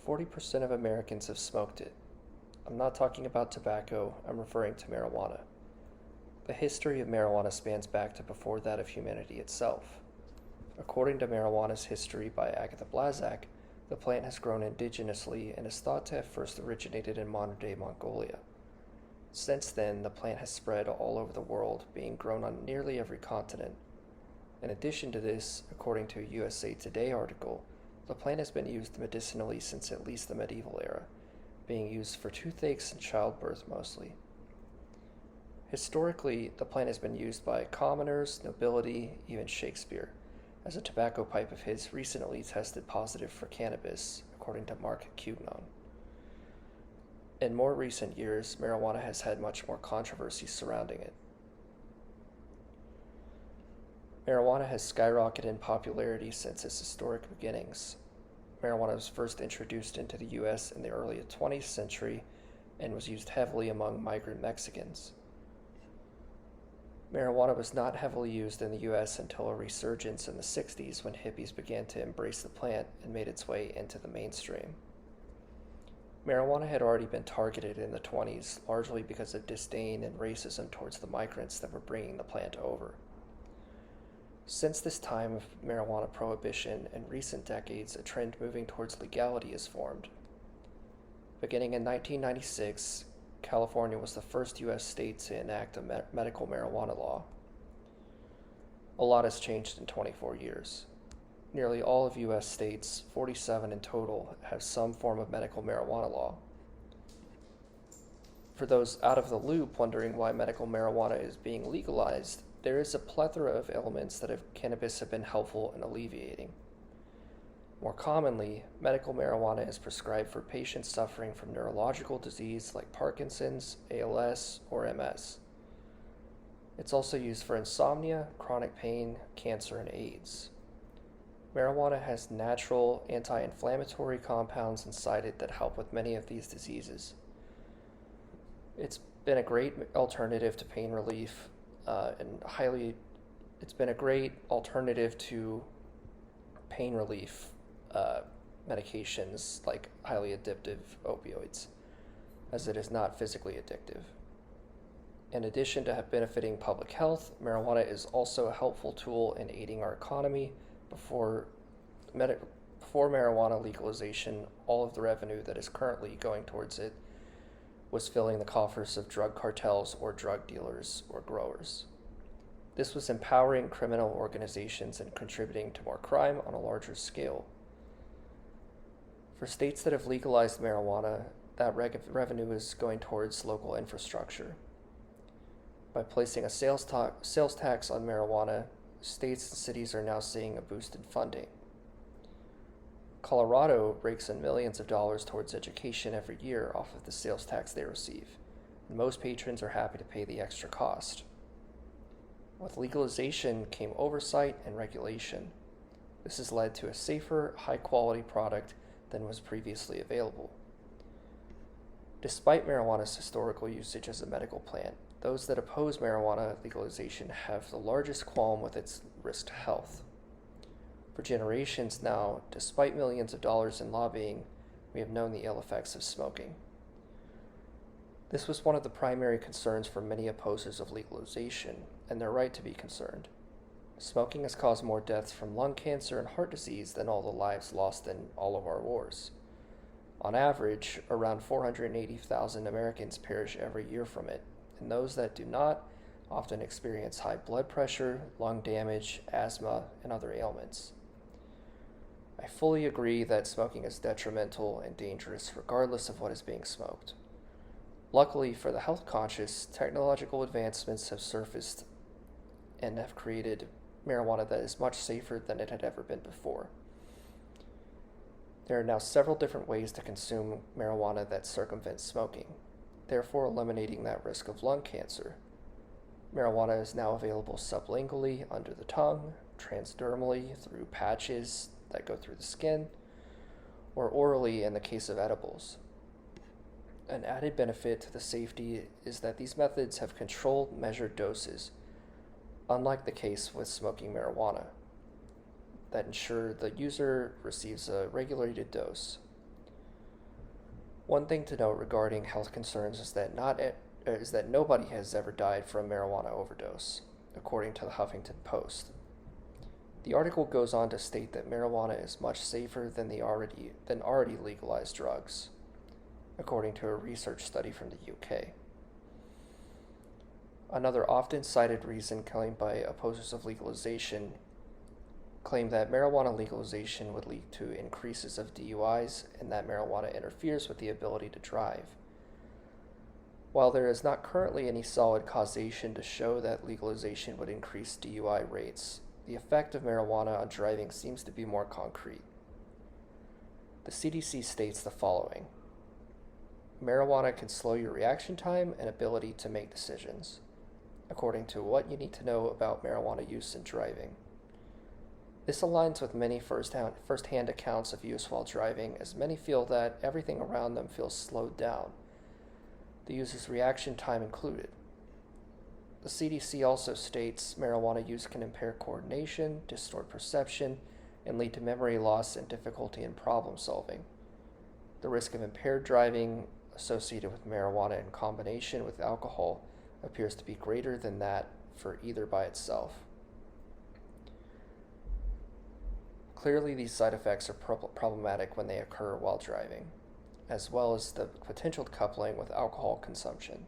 40% of Americans have smoked it. I'm not talking about tobacco, I'm referring to marijuana. The history of marijuana spans back to before that of humanity itself. According to Marijuana's History by Agatha Blazak, the plant has grown indigenously and is thought to have first originated in modern-day Mongolia. Since then, the plant has spread all over the world, being grown on nearly every continent. In addition to this, according to a USA Today article, the plant has been used medicinally since at least the medieval era, being used for toothaches and childbirth mostly. Historically, the plant has been used by commoners, nobility, even Shakespeare, as a tobacco pipe of his recently tested positive for cannabis, according to Mark Cugnon. In more recent years, marijuana has had much more controversy surrounding it. Marijuana has skyrocketed in popularity since its historic beginnings. Marijuana was first introduced into the US in the early 20th century and was used heavily among migrant Mexicans. Marijuana was not heavily used in the US until a resurgence in the 60s when hippies began to embrace the plant and made its way into the mainstream. Marijuana had already been targeted in the 20s, largely because of disdain and racism towards the migrants that were bringing the plant over. Since this time of marijuana prohibition, in recent decades, a trend moving towards legality is formed. Beginning in 1996, California was the first U.S. state to enact a medical marijuana law. A lot has changed in 24 years. Nearly all of U.S. states, 47 in total, have some form of medical marijuana law. For those out of the loop wondering why medical marijuana is being legalized, there is a plethora of ailments that cannabis have been helpful in alleviating. More commonly, medical marijuana is prescribed for patients suffering from neurological disease like Parkinson's, ALS, or MS. It's also used for insomnia, chronic pain, cancer, and AIDS. Marijuana has natural anti-inflammatory compounds inside it that help with many of these diseases. It's been a great alternative to pain relief, it's been a great alternative to pain relief medications like highly addictive opioids, as it is not physically addictive. In addition to benefiting public health, marijuana is also a helpful tool in aiding our economy. Before marijuana legalization, all of the revenue that is currently going towards it was filling the coffers of drug cartels or drug dealers or growers. This was empowering criminal organizations and contributing to more crime on a larger scale. For states that have legalized marijuana, that revenue is going towards local infrastructure. By placing a sales tax on marijuana, states and cities are now seeing a boost in funding. Colorado rakes in millions of dollars towards education every year off of the sales tax they receive, and most patrons are happy to pay the extra cost. With legalization came oversight and regulation. This has led to a safer, high-quality product than was previously available. Despite marijuana's historical usage as a medical plant, those that oppose marijuana legalization have the largest qualm with its risk to health. For generations now, despite millions of dollars in lobbying, we have known the ill effects of smoking. This was one of the primary concerns for many opposers of legalization, and they're right to be concerned. Smoking has caused more deaths from lung cancer and heart disease than all the lives lost in all of our wars. On average, around 480,000 Americans perish every year from it, and those that do not often experience high blood pressure, lung damage, asthma, and other ailments. I fully agree that smoking is detrimental and dangerous regardless of what is being smoked. Luckily for the health conscious, technological advancements have surfaced and have created marijuana that is much safer than it had ever been before. There are now several different ways to consume marijuana that circumvent smoking, therefore eliminating that risk of lung cancer. Marijuana is now available sublingually under the tongue, transdermally through patches that go through the skin, or orally in the case of edibles. An added benefit to the safety is that these methods have controlled, measured doses, unlike the case with smoking marijuana, that ensure the user receives a regulated dose. One thing to note regarding health concerns is that nobody has ever died from marijuana overdose, according to the Huffington Post. The article goes on to state that marijuana is much safer than already legalized drugs, according to a research study from the UK. Another often cited reason claimed by opposers of legalization claim that marijuana legalization would lead to increases of DUIs and that marijuana interferes with the ability to drive. While there is not currently any solid causation to show that legalization would increase DUI rates, the effect of marijuana on driving seems to be more concrete. The CDC states the following: marijuana can slow your reaction time and ability to make decisions, according to What You Need to Know About Marijuana Use in Driving. This aligns with many first-hand accounts of use while driving, as many feel that everything around them feels slowed down, the user's reaction time included. The CDC also states marijuana use can impair coordination, distort perception, and lead to memory loss and difficulty in problem solving. The risk of impaired driving associated with marijuana in combination with alcohol appears to be greater than that for either by itself. Clearly, these side effects are problematic when they occur while driving, as well as the potential coupling with alcohol consumption.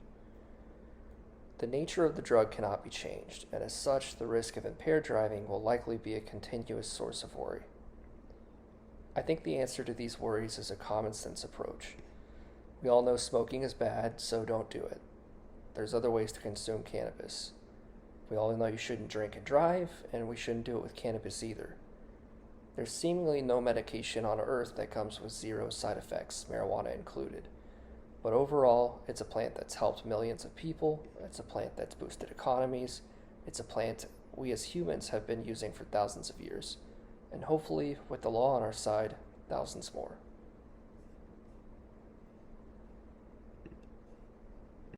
The nature of the drug cannot be changed, and as such, the risk of impaired driving will likely be a continuous source of worry. I think the answer to these worries is a common sense approach. We all know smoking is bad, so don't do it. There's other ways to consume cannabis. We all know you shouldn't drink and drive, and we shouldn't do it with cannabis either. There's seemingly no medication on earth that comes with zero side effects, marijuana included. But overall, it's a plant that's helped millions of people, it's a plant that's boosted economies, it's a plant we as humans have been using for thousands of years, and hopefully, with the law on our side, thousands more.